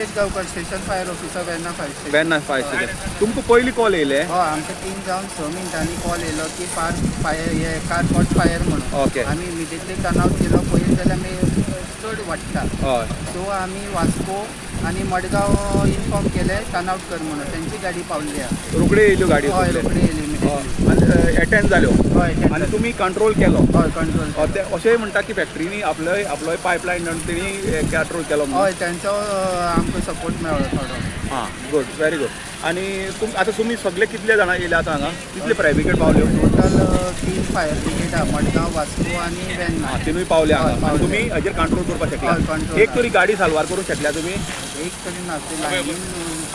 गावकर station fire officer Verna fire station. Verna fire station. तुमकां पयलीं call येयले? हय आमकां 3 जावन 6 मिनटांनी कॉल येयलो की फायर हे कार कॉट फायर म्हणून. ओके. आमी इमिडिएटली टर्न आउट केलो. पळयत जाल्यार आमी चड वाडटा. हय. सो आमी वास्को आनी मडगांव इन्फॉर्म केले टर्न आउट कर म्हणून. तेंची गाडी पावल्ली आहा. रोखडे येयल्यो गाडयो हय सगळे? रोखडी येयली इमिडिएटली. आनी एटेंड जाल्यो? हय आनी तुमी कंट्रोल केलो? हय कंट्रोल. ते अशेंय म्हणटा की फॅक्टरीनी आपलोय पायपलायन तेणी कंट्रोल केलो म्हणून? हय तेंचो आमकां सपोर्ट मेळ्ळो थोडो. हां गुड वेरी गुड. आनी आतां तुमी सगळे कितले जाणां येयले आतां हांगा? कितले फायर ब्रिगेड पावल्यो? टोटल 3 फायर ब्रिगेड आहा मडगांव वास्को आनी वेर्ना. तिनूय पावले हांगा. हय, आनी पावले. तुमी हाजेर कंट्रोल करपाक हय, शकला? control एक तरी गाडी साल्वार करूंक शकल्या तुमी? एक तरी ना ते लायनीन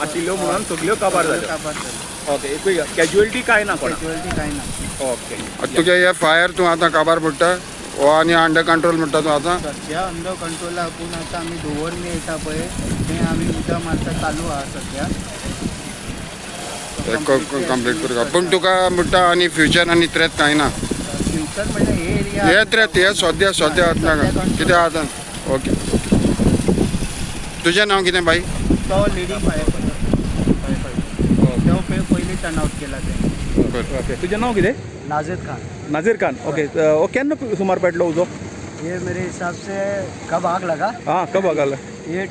आशिल्ल्यो म्हणून सगल्यो काबार जाल्यो? काबार जाल्यो. ओके. एकूय कॅज्युअलिटी काय ना कोणा? कॅज्युअलिटी कांय ना. ओके. तुगे हे फायर तूं आतां काबार पडटा वो आनी अंडर कंट्रोल म्हणटा तूं आतां? सद्या अंडर कंट्रोल आहा पूण आतां आमी दवरणी येता पळय तें आमी उदक मारता चालू आहा सद्या. कंप्लीट करता पूण तुका म्हणटा आनी फ्युचर आनी थ्रेट कांय ना? फ्युचर म्हणल्यार हे एरिया हे थ्रेट हे सद्या आतां कितें आतां? ओके. तुजें नांव कितें बाई? तो लिडींग फायर तो पयलीं टर्न आउट केला ते. ओके. तुजें नांव कितें? नाजिद खान. नाजीर खान. ओके. केन्ना सुमार पेटलो उजो? ये मेरे हिसाब से कब आग लगा? हाँ कब आग लगा? ये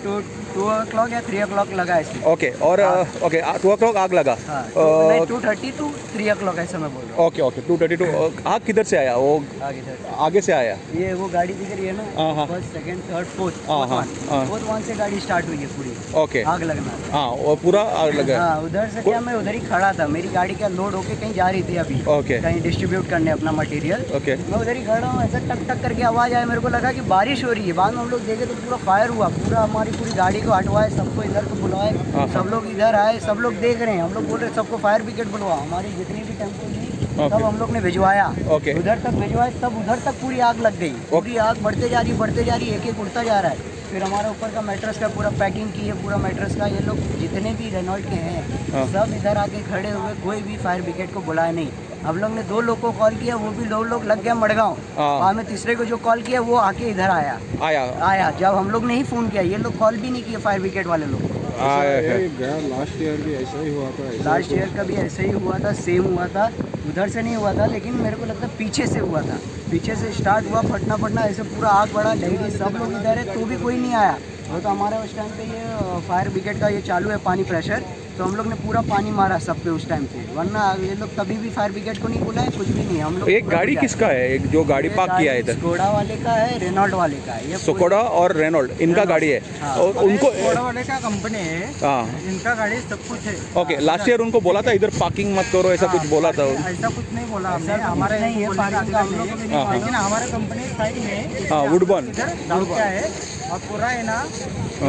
2 o'clock या 3 o'clock लगा इसमें. ओके. और ओके 2 o'clock आग लगा? हाँ, नहीं 2:30 to 3 o'clock ऐसा मैं बोल रहा हूँ. Okay okay 2:32. आग किधर से आया? वो आगे इधर आगे से आया? ये वो गाड़ी दिख रही है ना, हाँ. फर्स्ट सेकंड थर्ड फोर्थ हाँ, हाँ. फोर्थ वन से गाड़ी स्टार्ट हुई है पूरी ओके. आग लगना. हाँ और पूरा आग लगा? हाँ उधर से क्या मैं उधर ही खड़ा था. मेरी गाड़ी क्या लोड होके कहीं जा रही थी अभी. ओके. कहीं डिस्ट्रीब्यूट करने अपना मटेरियल. ओके. मैं उधर ही खड़ा हूँ. ऐसा टक टक करके आवाज़ आया. मेरे को लगा कि बारिश हो रही है. बाद में हम लोग देखे तो पूरा फायर हुआ. पूरा हमारी पूरी गाड़ी को हटवाए, सबको इधर को बुलवाए. हाँ. सब लोग इधर आए. सब लोग देख रहे हैं. हम लोग बोल रहे सबको फायर ब्रिगेड बुलवा. हमारी जितनी भी टेम्पो थी सब हम लोग ने भिजवाया. ओके. उधर तक भिजवाए तब उधर तक पूरी आग लग गई. पूरी आग बढ़ते जा रही एक एक उड़ता जा रहा है. फिर हमारे ऊपर का मैट्रेस का पूरा पैकिंग की है. पूरा मैट्रेस का ये लोग जितने भी रेनॉल्ट के हैं सब इधर आके खड़े हुए. कोई भी फायर ब्रिगेड को बुलाया नहीं. हम लोग ने 2 लोग को कॉल किया. वो भी 2 लोग लग गया मडगांव. बाद में तीसरे को जो कॉल किया वो आके इधर आया. जब हम लोग ने ही फ़ोन किया. ये लोग कॉल भी नहीं किए फायर ब्रिगेड वाले लोग. लास्ट ईयर भी ऐसा ही हुआ था? लास्ट ईयर का भी ऐसे ही हुआ था. सेम हुआ था. उधर से नहीं हुआ था लेकिन मेरे को लगता है पीछे से हुआ था. पीछे से स्टार्ट हुआ फटना ऐसे पूरा आग बढ़ा. लेडीज सब लोग इधर है तो भी कोई नहीं आया. वो तो हमारे उस टाइम पे ये फायर ब्रिगेड का ये चालू है पानी प्रेशर. तो हम लोग ने पूरा पानी मारा सब पे उस टाइम पे. वरना ये लोग कभी भी फायर ब्रिगेड को नहीं बुलाए. कुछ भी नहीं. हम लोग एक गाड़ी किसका है? एक जो गाड़ी पार्क किया है इधर? स्कोडा वाले का है. रेनॉल्ट वाले का है. ये स्कोडा और रेनॉल्ट इनका गाड़ी है. हाँ. और उनको स्कोडा वाले का कंपनी है. हाँ इनका गाड़ी सब कुछ है. ओके. लास्ट ईयर उनको बोला था इधर पार्किंग मत करो ऐसा कुछ बोला था? ऐसा कुछ नहीं बोला हमने. हमारे नहीं है पार्किंग का हम लोग. लेकिन हमारे कंपनी साइड में हाँ वुडबर्न डाल क्या है और पूरा है ना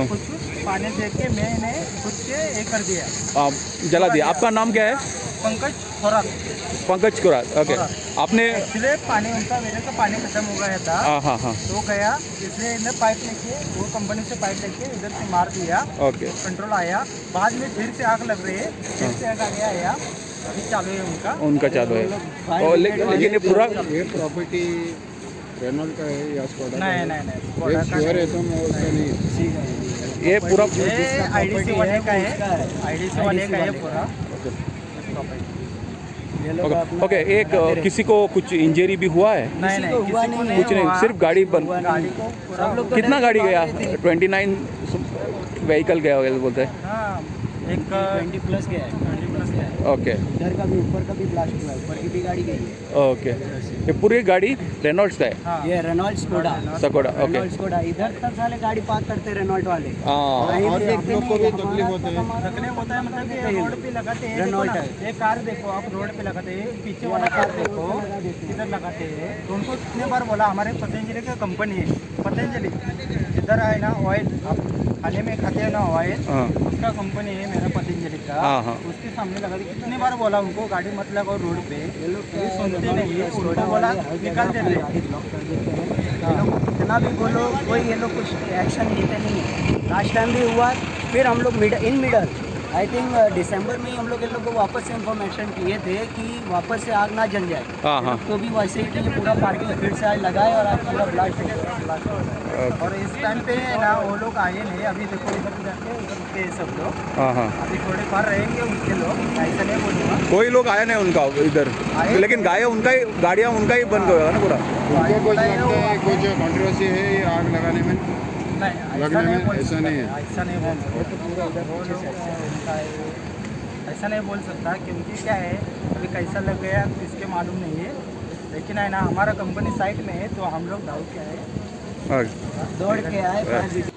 कुछ पानी दे के मैंने खुद के ये कर दिया. जला दिया. आपका नाम क्या है? पंकज खोराक. पंकज कुरात. ओके. आपने इसलिए पानी उनका मेरे का पानी खत्म हो गया था. हाँ तो गया इसलिए इन्हें पाइप लेके वो कंपनी से पाइप लेके इधर से मार दिया. ओके. कंट्रोल आया. बाद में फिर से आग लग रही है. फिर से आग आया. अभी चालू है उनका चालू है. और लेकिन ये पूरा ये प्रॉपर्टी रेनॉल्ट का है या स्कोडा? नहीं श्योर है तुम? उसका नहीं ये पूरा आईडीसी वाले का है. आईडीसी वाले का है पूरा. ओके. एक किसी को कुछ इंजरी भी हुआ है? नहीं हुआ नहीं. कुछ नहीं. सिर्फ गाड़ी बंद. गाड़ी को सब लोग कितना गाड़ी गया? 29 व्हीकल गया बोलते हैं. हाँ एक 20 प्लस गया है. ओके. इधर का भी ऊपर का भी ब्लास्ट हुआ है. ऊपर की भी गाड़ी गई है. ओके. ये पूरी गाड़ी रेनॉल्ट्स का है? हाँ. ये Renault Skoda. Skoda. Okay. Renault Skoda. इधर तक साले गाड़ी पार्क करते हैं रेनॉल्ट वाले. हाँ. और आप लोग को भी तकलीफ होता है? तकलीफ होता है मतलब कि रोड पे लगाते हैं. रेनॉल्ट है. ये कार देखो आप रोड पे लगाते हैं. पीछे वाला कार देखो इधर लगाते हैं. तो उनको कितने बार बोला. हमारे पतंजलि का कंपनी है. पतंजलि इधर है ना ऑयल आप खाने में खाते हैं ना ऑयल. उसका कंपनी है मेरा पतंजलि का. उसके सामने लगा दी. कितने बार बोला उनको गाड़ी मत लगाओ रोड पे. ये लोग सुनते नहीं. उनको बोला निकाल देते. कितना भी बोलो कोई ये लोग कुछ एक्शन लेते नहीं है. लास्ट टाइम भी हुआ. फिर हम लोग इन मिडल आई थिंक दिसंबर में ही हम लोग इन लोग को वापस से इन्फॉर्मेशन किए थे कि वापस से आग ना जल जाए। हाँ, हाँ। तो भी वैसे ही कि पूरा पार्किंग फिर से आज लगाए और आज पूरा ब्लास्ट हो गया। और इस टाइम पे ना वो लोग आए नहीं, अभी देखो इधर जाके उधर के सब लोग हाँ हाँ, अभी थोड़े बार रहेंगे उनके लोग, ऐसा नहीं बोलूँगा। कोई लोग आया नहीं उनका इधर, लेकिन गाड़ियाँ उनका ही बंद होगा ना पूरा। उनको कुछ लगता है कुछ कंट्रोवर्सी है ये आग लगाने में? नहीं, लगने में बोल ऐसा सकता, नहीं है। ऐसा नहीं बोल सकता, वो लोग उनका ऐसा नहीं बोल सकता क्योंकि क्या है अभी कैसा लग गया किसके मालूम नहीं है, लेकिन है ना हमारा कंपनी साइट में है तो हम लोग दौड़ के आए, दौड़ के आए फायर ब्रिगेड।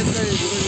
इकडे